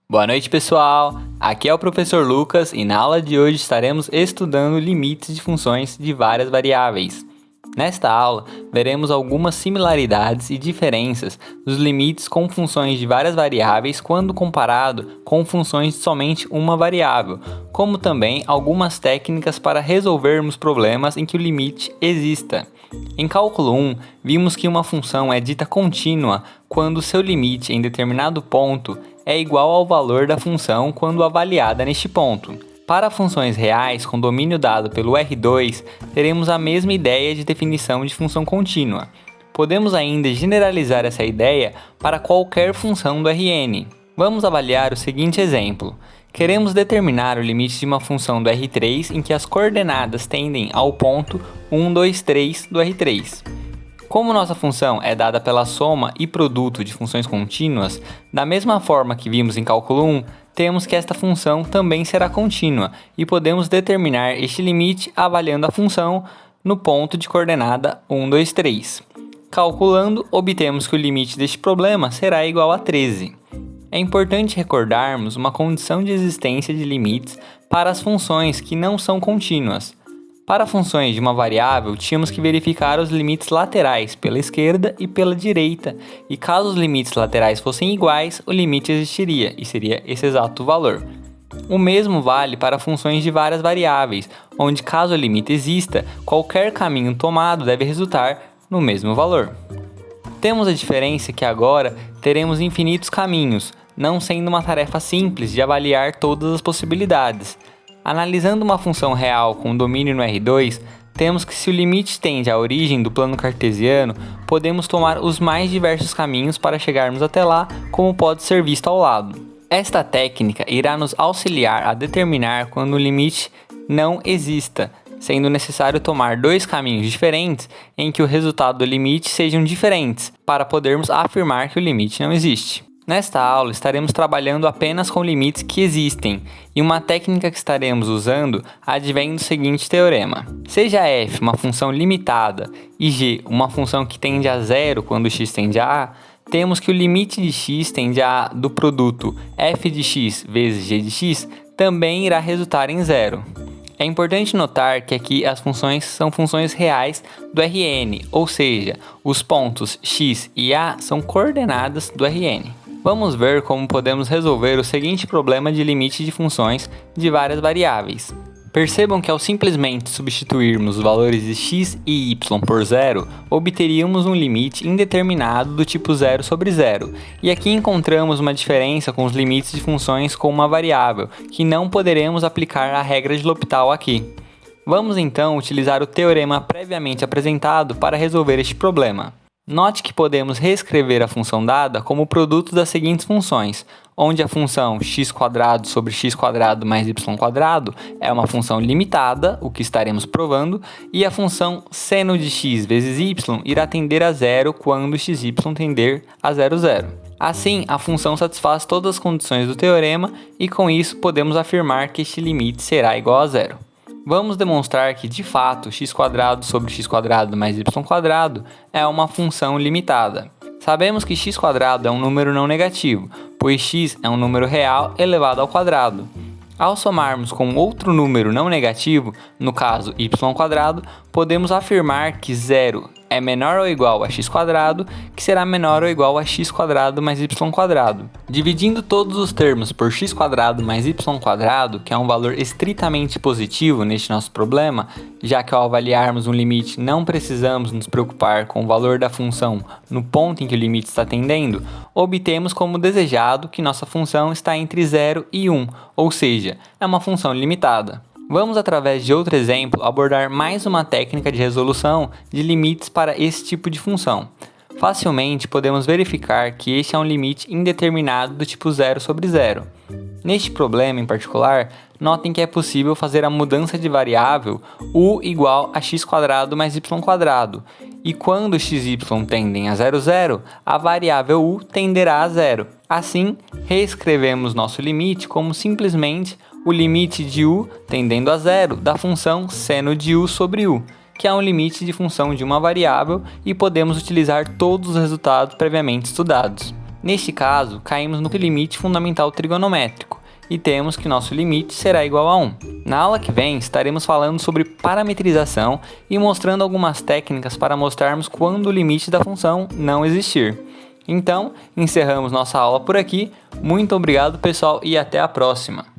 Boa noite, pessoal! Aqui é o professor Lucas e na aula de hoje estaremos estudando limites de funções de várias variáveis. Nesta aula, veremos algumas similaridades e diferenças dos limites com funções de várias variáveis quando comparado com funções de somente uma variável, como também algumas técnicas para resolvermos problemas em que o limite exista. Em cálculo 1, vimos que uma função é dita contínua quando seu limite em determinado ponto é igual ao valor da função quando avaliada neste ponto. Para funções reais com domínio dado pelo R2, teremos a mesma ideia de definição de função contínua. Podemos ainda generalizar essa ideia para qualquer função do Rn. Vamos avaliar o seguinte exemplo. Queremos determinar o limite de uma função do R3 em que as coordenadas tendem ao ponto 1, 2, 3 do R3. Como nossa função é dada pela soma e produto de funções contínuas, da mesma forma que vimos em cálculo 1, temos que esta função também será contínua e podemos determinar este limite avaliando a função no ponto de coordenada 1, 2, 3. Calculando, obtemos que o limite deste problema será igual a 13. É importante recordarmos uma condição de existência de limites para as funções que não são contínuas. Para funções de uma variável, tínhamos que verificar os limites laterais pela esquerda e pela direita, e caso os limites laterais fossem iguais, o limite existiria, e seria esse exato valor. O mesmo vale para funções de várias variáveis, onde caso o limite exista, qualquer caminho tomado deve resultar no mesmo valor. Temos a diferença que agora teremos infinitos caminhos, não sendo uma tarefa simples de avaliar todas as possibilidades. Analisando uma função real com domínio no R2, temos que se o limite tende à origem do plano cartesiano, podemos tomar os mais diversos caminhos para chegarmos até lá, como pode ser visto ao lado. Esta técnica irá nos auxiliar a determinar quando o limite não exista, sendo necessário tomar dois caminhos diferentes em que o resultado do limite sejam diferentes, para podermos afirmar que o limite não existe. Nesta aula estaremos trabalhando apenas com limites que existem, e uma técnica que estaremos usando advém do seguinte teorema. Seja f uma função limitada e g uma função que tende a zero quando x tende a a, temos que o limite de x tende a a do produto f de x vezes g de x também irá resultar em zero. É importante notar que aqui as funções são funções reais do Rn, ou seja, os pontos x e a são coordenadas do Rn. Vamos ver como podemos resolver o seguinte problema de limite de funções de várias variáveis. Percebam que ao simplesmente substituirmos os valores de x e y por zero, obteríamos um limite indeterminado do tipo 0 sobre 0, e aqui encontramos uma diferença com os limites de funções com uma variável, que não poderemos aplicar a regra de L'Hopital aqui. Vamos então utilizar o teorema previamente apresentado para resolver este problema. Note que podemos reescrever a função dada como o produto das seguintes funções, onde a função x² sobre x² mais y² é uma função limitada, o que estaremos provando, e a função seno de x vezes y irá tender a zero quando xy tender a 0, 0. Assim, a função satisfaz todas as condições do teorema e com isso podemos afirmar que este limite será igual a zero. Vamos demonstrar que, de fato, x² sobre x² mais y² é uma função limitada. Sabemos que x² é um número não negativo, pois x é um número real elevado ao quadrado. Ao somarmos com outro número não negativo, no caso y², podemos afirmar que 0 é menor ou igual a x², que será menor ou igual a x² mais y². Dividindo todos os termos por x² mais y², que é um valor estritamente positivo neste nosso problema, já que ao avaliarmos um limite não precisamos nos preocupar com o valor da função no ponto em que o limite está tendendo, obtemos como desejado que nossa função está entre 0 e 1, ou seja, é uma função limitada. Vamos, através de outro exemplo, abordar mais uma técnica de resolução de limites para esse tipo de função. Facilmente podemos verificar que este é um limite indeterminado do tipo 0 sobre 0. Neste problema em particular, notem que é possível fazer a mudança de variável u igual a x² mais y², e quando xy tendem a 0, 0, a variável u tenderá a 0. Assim, reescrevemos nosso limite como simplesmente o limite de u tendendo a 0 da função seno de u sobre u, que é um limite de função de uma variável, e podemos utilizar todos os resultados previamente estudados. Neste caso, caímos no limite fundamental trigonométrico e temos que nosso limite será igual a 1. Na aula que vem, estaremos falando sobre parametrização e mostrando algumas técnicas para mostrarmos quando o limite da função não existir. Então, encerramos nossa aula por aqui. Muito obrigado, pessoal, e até a próxima!